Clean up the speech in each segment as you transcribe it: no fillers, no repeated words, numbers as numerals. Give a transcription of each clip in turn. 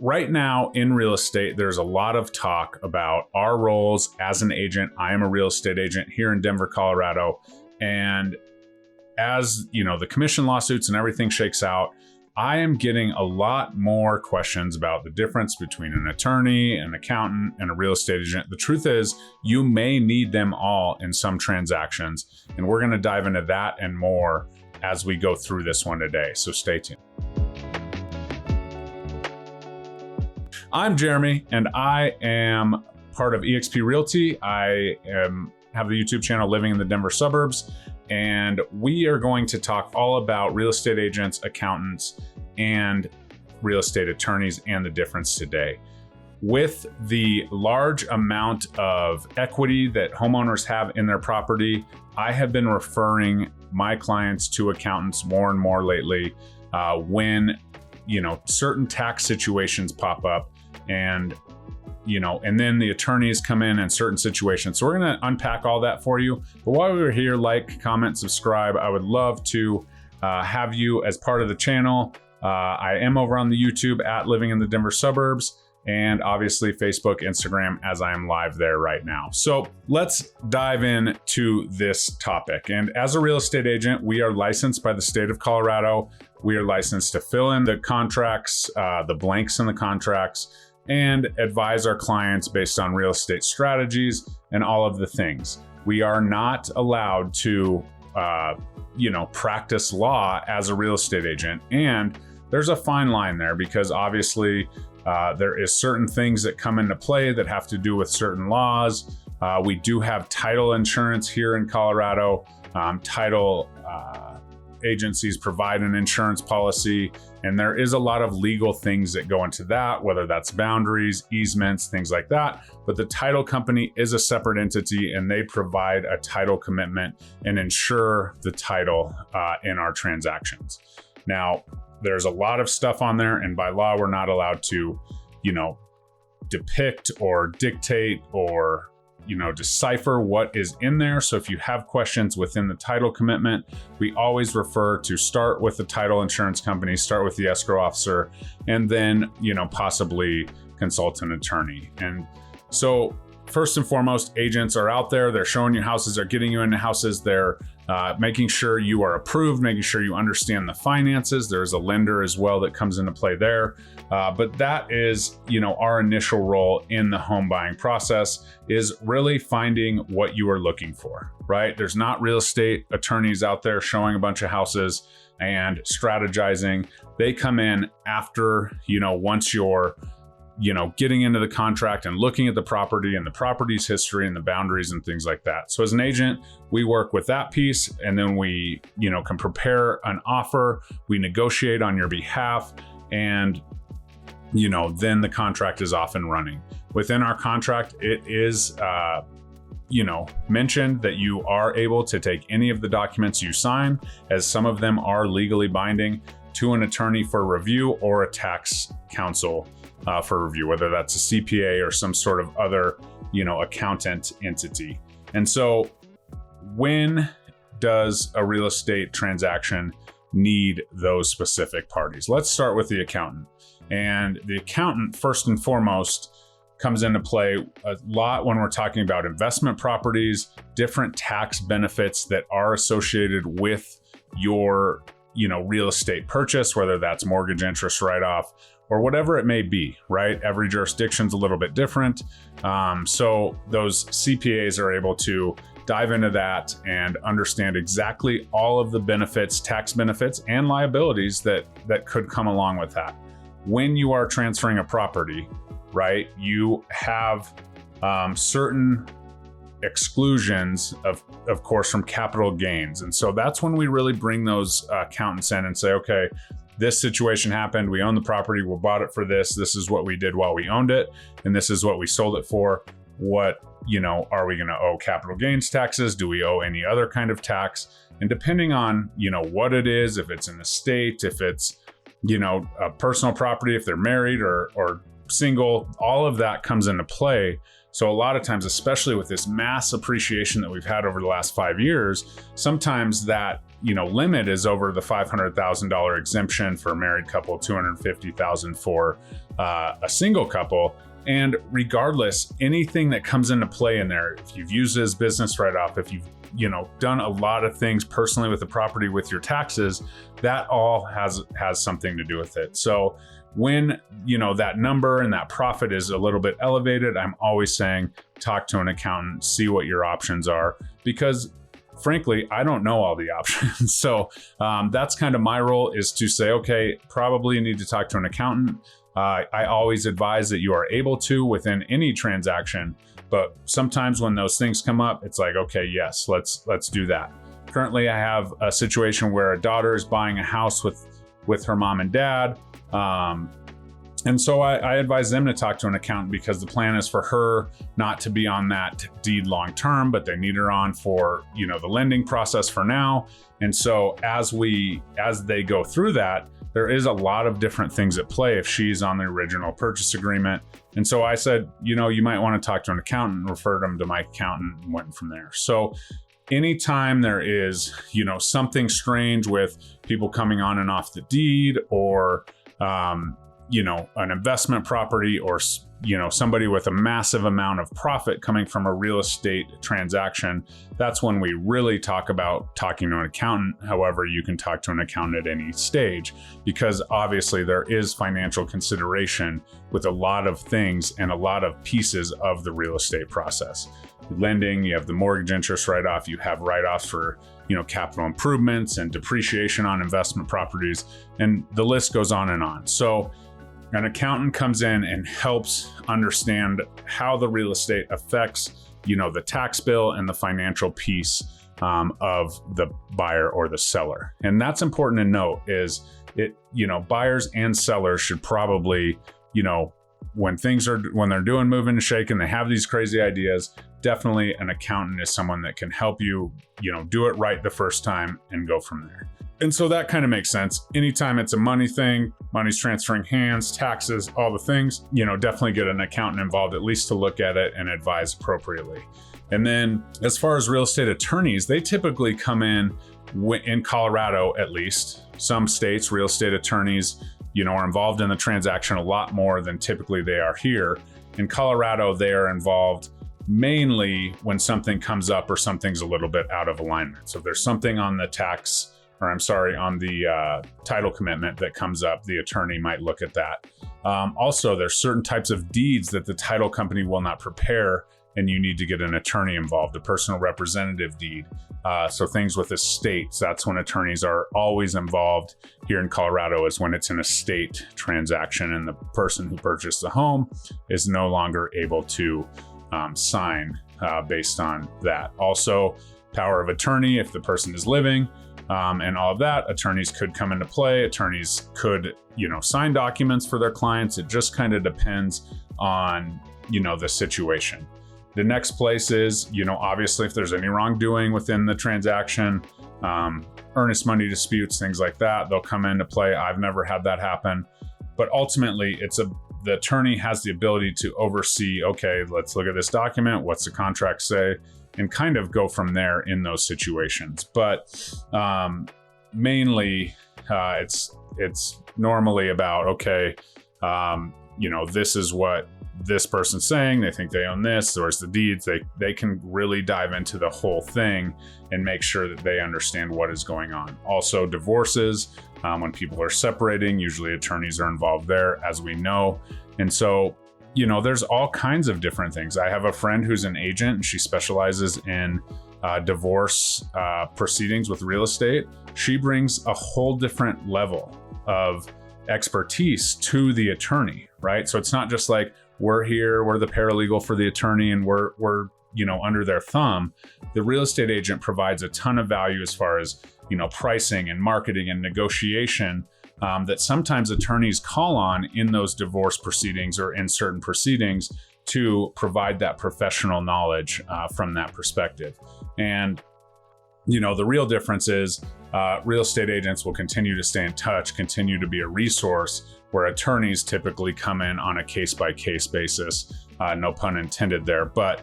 right now in real estate, there's a lot of talk about our roles as an agent. I am a real estate agent here in Denver, Colorado. And as you know, the commission lawsuits and everything shakes out, I am getting a lot more questions about the difference between an attorney, an accountant, and a real estate agent. The truth is, you may need them all in some transactions, and we're going to dive into that and more as we go through this one today. So stay tuned. I'm Jeremy, and I am part of eXp Realty. I have the YouTube channel Living in the Denver Suburbs, and we are going to talk all about real estate agents, accountants, and real estate attorneys and the difference today. With the large amount of equity that homeowners have in their property, I have been referring my clients to accountants more and more lately when certain tax situations pop up, and then the attorneys come in certain situations. So we're going to unpack all that for you. But while we're here, like, comment, subscribe. I would love to have you as part of the channel. I am over on the YouTube at Living in the Denver Suburbs, and obviously Facebook, Instagram, as I am live there right now. So let's dive into this topic. And as a real estate agent, we are licensed by the state of Colorado. We are licensed to fill in the contracts, the blanks in the contracts, and advise our clients based on real estate strategies and all of the things. We are not allowed to, practice law as a real estate agent. And there's a fine line there because obviously there is certain things that come into play that have to do with certain laws. We do have title insurance here in Colorado. Title agencies provide an insurance policy, and there is a lot of legal things that go into that, whether that's boundaries, easements, things like that. But the title company is a separate entity, and they provide a title commitment and insure the title in our transactions. Now, there's a lot of stuff on there, and by law, we're not allowed to, depict or dictate or decipher what is in there. So if you have questions within the title commitment, we always refer to start with the title insurance company, start with the escrow officer, and then, possibly consult an attorney. And so first and foremost, agents are out there, they're showing you houses, they're getting you into houses, they're making sure you are approved, making sure you understand the finances. There's a lender as well that comes into play there. But that is, our initial role in the home buying process is really finding what you are looking for, right? There's not real estate attorneys out there showing a bunch of houses and strategizing. They come in after, once you're getting into the contract and looking at the property and the property's history and the boundaries and things like that. So as an agent, we work with that piece, and then we, can prepare an offer, we negotiate on your behalf, and, then the contract is off and running. Within our contract, it is, mentioned that you are able to take any of the documents you sign, as some of them are legally binding, to an attorney for review or a tax counsel for review, whether that's a CPA or some sort of other, accountant entity. And so when does a real estate transaction need those specific parties? Let's start with the accountant. And the accountant, first and foremost, comes into play a lot when we're talking about investment properties, different tax benefits that are associated with your, real estate purchase, whether that's mortgage interest write-off or whatever it may be, right? Every jurisdiction's a little bit different. So those CPAs are able to dive into that and understand exactly all of the benefits, tax benefits, and liabilities that could come along with that. When you are transferring a property, right, you have certain exclusions of course from capital gains. And so that's when we really bring those accountants in and say, okay, this situation happened, we own the property, we bought it for this is what we did while we owned it, and this is what we sold it for. What, are we going to owe capital gains taxes? Do we owe any other kind of tax? And depending on, what it is, if it's an estate, if it's, a personal property, if they're married or single, all of that comes into play. So a lot of times, especially with this mass appreciation that we've had over the last 5 years, sometimes that, limit is over the $500,000 exemption for a married couple, $250,000 for a single couple. And regardless, anything that comes into play in there, if you've used it as business write-off, if you've done a lot of things personally with the property with your taxes, that all has something to do with it. So when that number and that profit is a little bit elevated, I'm always saying talk to an accountant, see what your options are, because frankly, I don't know all the options. So that's kind of my role, is to say, okay, probably you need to talk to an accountant. I always advise that you are able to within any transaction, but sometimes when those things come up, it's like, okay, yes, let's do that. Currently, I have a situation where a daughter is buying a house with her mom and dad. And so I advise them to talk to an accountant, because the plan is for her not to be on that deed long term, but they need her on for the lending process for now. And so as they go through that, there is a lot of different things at play if she's on the original purchase agreement. And so I said, you might want to talk to an accountant, and referred them to my accountant, and went from there. So anytime there is, something strange with people coming on and off the deed, or, an investment property, or, somebody with a massive amount of profit coming from a real estate transaction, that's when we really talk about talking to an accountant. However, you can talk to an accountant at any stage, because obviously there is financial consideration with a lot of things and a lot of pieces of the real estate process. Lending, you have the mortgage interest write-off, you have write-offs for capital improvements and depreciation on investment properties, and the list goes on and on. So an accountant comes in and helps understand how the real estate affects the tax bill and the financial piece of the buyer or the seller. And that's important to note, is buyers and sellers should probably, when they're doing moving and shaking, they have these crazy ideas, definitely an accountant is someone that can help you, do it right the first time and go from there. And so that kind of makes sense. Anytime it's a money thing, money's transferring hands, taxes, all the things, definitely get an accountant involved, at least to look at it and advise appropriately. And then as far as real estate attorneys, they typically come in Colorado, at least. Some states, real estate attorneys, are involved in the transaction a lot more than typically they are here. In Colorado, they are involved mainly when something comes up or something's a little bit out of alignment. So if there's something on the on the title commitment that comes up, the attorney might look at that. Also, there's certain types of deeds that the title company will not prepare, and you need to get an attorney involved, a personal representative deed. So things with estates, that's when attorneys are always involved here in Colorado, is when it's an estate transaction and the person who purchased the home is no longer able to sign based on that. Also, power of attorney, if the person is living, and all of that, attorneys could come into play. Attorneys could, sign documents for their clients. It just kind of depends on, the situation. The next place is, obviously, if there's any wrongdoing within the transaction, earnest money disputes, things like that, they'll come into play. I've never had that happen, but ultimately, the attorney has the ability to oversee, okay, let's look at this document. What's the contract say? And kind of go from there in those situations. But mainly, it's normally about, okay, this is what this person's saying. They think they own this. There's the deeds. They can really dive into the whole thing and make sure that they understand what is going on. Also, divorces, when people are separating, usually attorneys are involved there, as we know. And so, there's all kinds of different things. I have a friend who's an agent, and she specializes in divorce proceedings with real estate. She brings a whole different level of expertise to the attorney, right? So it's not just like, we're here, we're the paralegal for the attorney, and we're under their thumb. The real estate agent provides a ton of value as far as, pricing and marketing and negotiation, that sometimes attorneys call on in those divorce proceedings or in certain proceedings to provide that professional knowledge from that perspective. And, the real difference is real estate agents will continue to stay in touch, continue to be a resource, where attorneys typically come in on a case-by-case basis, no pun intended there, but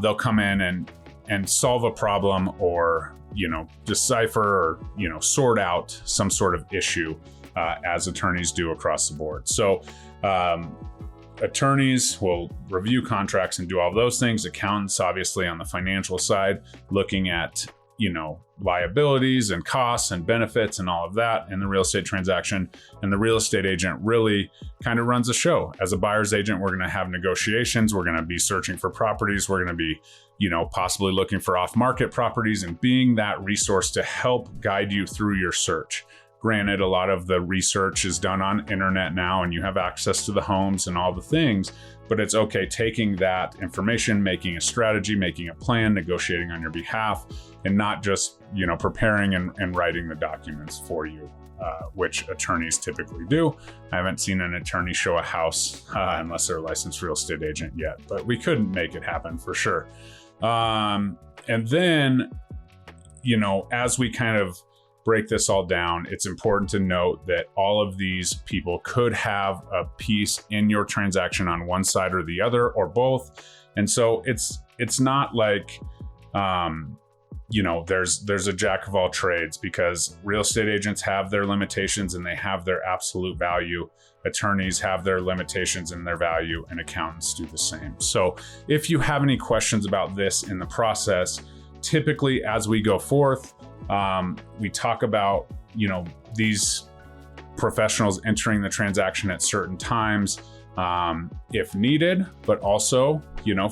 they'll come in and solve a problem, or, decipher or, sort out some sort of issue as attorneys do across the board. So Attorneys will review contracts and do all those things. Accountants, obviously, on the financial side, looking at, liabilities and costs and benefits and all of that in the real estate transaction. And the real estate agent really kind of runs the show. As a buyer's agent, we're going to have negotiations. We're going to be searching for properties. We're going to be, possibly looking for off-market properties and being that resource to help guide you through your search. Granted, a lot of the research is done on internet now and you have access to the homes and all the things, but it's okay taking that information, making a strategy, making a plan, negotiating on your behalf, and not just, preparing and writing the documents for you, which attorneys typically do. I haven't seen an attorney show a house unless they're a licensed real estate agent yet, but we couldn't make it happen for sure. And then, as we kind of break this all down, it's important to note that all of these people could have a piece in your transaction on one side or the other or both. And so it's not like, there's a jack of all trades, because real estate agents have their limitations and they have their absolute value. Attorneys have their limitations and their value, and accountants do the same. So if you have any questions about this in the process, typically as we go forth, we talk about, these professionals entering the transaction at certain times, if needed, but also,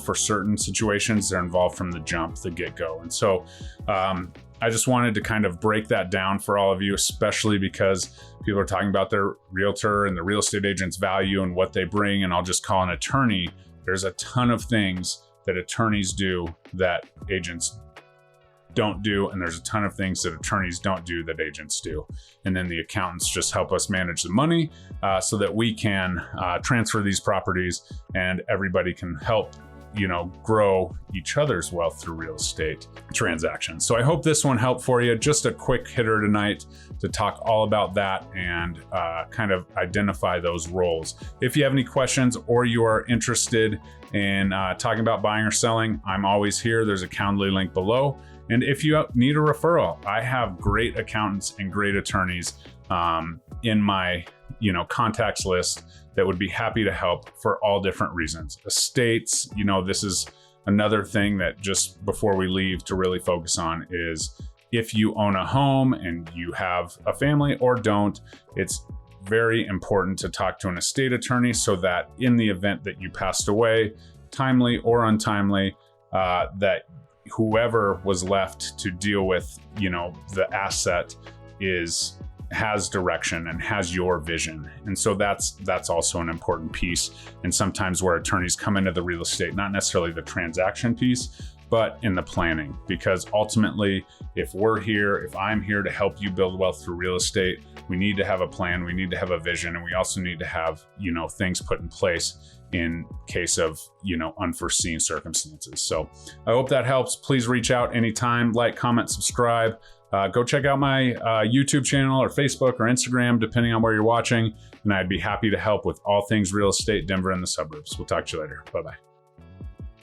for certain situations, they're involved from the jump, the get-go. And so I just wanted to kind of break that down for all of you, especially because people are talking about their realtor and the real estate agent's value and what they bring. And I'll just call an attorney. There's a ton of things that attorneys do that agents don't do, and there's a ton of things that attorneys don't do that agents do. And then the accountants just help us manage the money so that we can transfer these properties and everybody can help grow each other's wealth through real estate transactions. So I hope this one helped for you. Just a quick hitter tonight to talk all about that and kind of identify those roles. If you have any questions or you are interested in talking about buying or selling, I'm always here. There's a Calendly link below. And if you need a referral, I have great accountants and great attorneys in my contacts list that would be happy to help for all different reasons. Estates, this is another thing that just before we leave to really focus on is if you own a home and you have a family or don't, it's very important to talk to an estate attorney so that in the event that you passed away, timely or untimely, that whoever was left to deal with, the asset has direction and has your vision. And so that's also an important piece. And sometimes where attorneys come into the real estate, not necessarily the transaction piece, but in the planning, because ultimately, if I'm here to help you build wealth through real estate, we need to have a plan, we need to have a vision, and we also need to have, things put in place in case of, unforeseen circumstances. So I hope that helps. Please reach out anytime, like, comment, subscribe. Go check out my YouTube channel or Facebook or Instagram, depending on where you're watching. And I'd be happy to help with all things real estate, Denver and the suburbs. We'll talk to you later. Bye-bye.